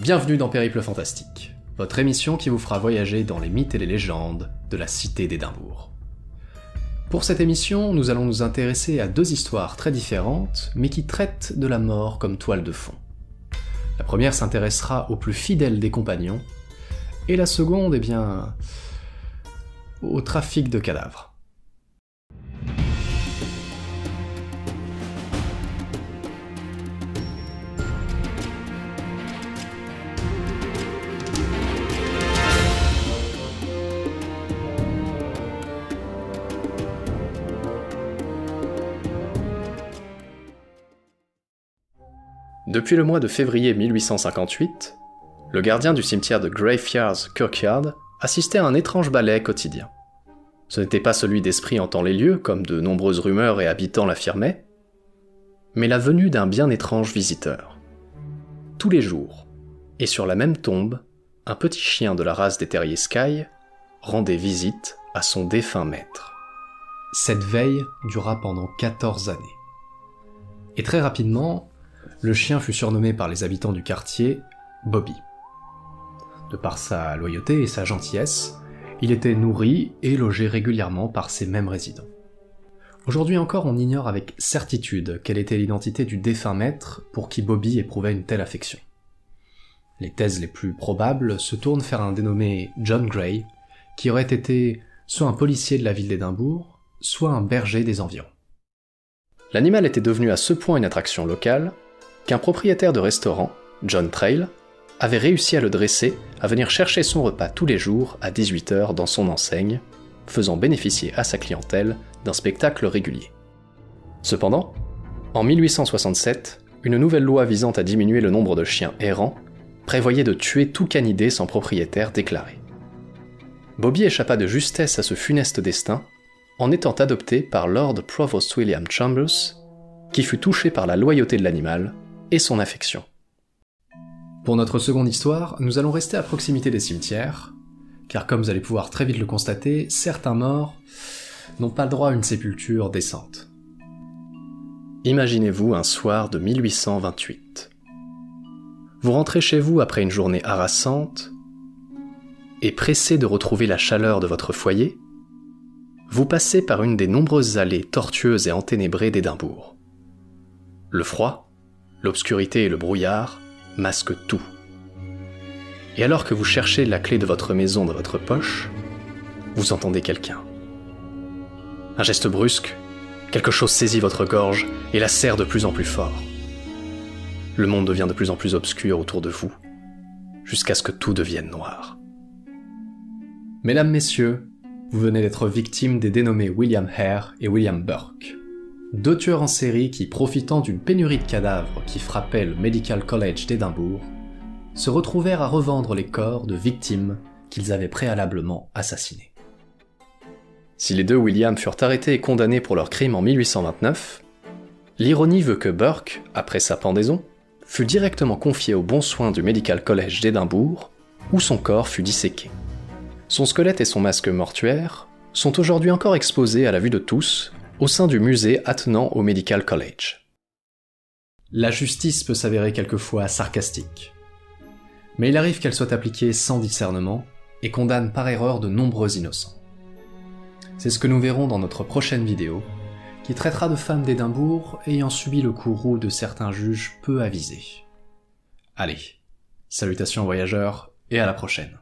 Bienvenue dans Périple Fantastique, votre émission qui vous fera voyager dans les mythes et les légendes de la cité d'Édimbourg. Pour cette émission, nous allons nous intéresser à deux histoires très différentes, mais qui traitent de la mort comme toile de fond. La première s'intéressera au plus fidèle des compagnons, et la seconde, au trafic de cadavres. Depuis le mois de février 1858, le gardien du cimetière de Greyfriars Kirkyard assistait à un étrange ballet quotidien. Ce n'était pas celui d'esprits en temps les lieux, comme de nombreuses rumeurs et habitants l'affirmaient, mais la venue d'un bien étrange visiteur. Tous les jours, et sur la même tombe, un petit chien de la race des terriers Skye rendait visite à son défunt maître. Cette veille dura pendant 14 années. Et très rapidement, le chien fut surnommé par les habitants du quartier Bobby. De par sa loyauté et sa gentillesse, il était nourri et logé régulièrement par ces mêmes résidents. Aujourd'hui encore, on ignore avec certitude quelle était l'identité du défunt maître pour qui Bobby éprouvait une telle affection. Les thèses les plus probables se tournent vers un dénommé John Gray, qui aurait été soit un policier de la ville d'Édimbourg, soit un berger des environs. L'animal était devenu à ce point une attraction locale qu'un propriétaire de restaurant, John Trail, avait réussi à le dresser à venir chercher son repas tous les jours à 18h dans son enseigne, faisant bénéficier à sa clientèle d'un spectacle régulier. Cependant, en 1867, une nouvelle loi visant à diminuer le nombre de chiens errants prévoyait de tuer tout canidé sans propriétaire déclaré. Bobby échappa de justesse à ce funeste destin en étant adopté par Lord Provost William Chambers, qui fut touché par la loyauté de l'animal et son affection. Pour notre seconde histoire, nous allons rester à proximité des cimetières, car comme vous allez pouvoir très vite le constater, certains morts n'ont pas le droit à une sépulture décente. Imaginez-vous un soir de 1828. Vous rentrez chez vous après une journée harassante, et pressé de retrouver la chaleur de votre foyer, vous passez par une des nombreuses allées tortueuses et enténébrées d'Édimbourg. Le froid, l'obscurité et le brouillard masquent tout. Et alors que vous cherchez la clé de votre maison dans votre poche, vous entendez quelqu'un. Un geste brusque, quelque chose saisit votre gorge et la serre de plus en plus fort. Le monde devient de plus en plus obscur autour de vous, jusqu'à ce que tout devienne noir. Mesdames, messieurs, vous venez d'être victime des dénommés William Hare et William Burke. Deux tueurs en série qui, profitant d'une pénurie de cadavres qui frappait le Medical College d'Édimbourg, se retrouvèrent à revendre les corps de victimes qu'ils avaient préalablement assassinées. Si les deux William furent arrêtés et condamnés pour leurs crimes en 1829, l'ironie veut que Burke, après sa pendaison, fut directement confié aux bons soins du Medical College d'Édimbourg, où son corps fut disséqué. Son squelette et son masque mortuaire sont aujourd'hui encore exposés à la vue de tous au sein du musée attenant au Medical College. La justice peut s'avérer quelquefois sarcastique, mais il arrive qu'elle soit appliquée sans discernement et condamne par erreur de nombreux innocents. C'est ce que nous verrons dans notre prochaine vidéo, qui traitera de femmes d'Édimbourg ayant subi le courroux de certains juges peu avisés. Allez, salutations voyageurs et à la prochaine.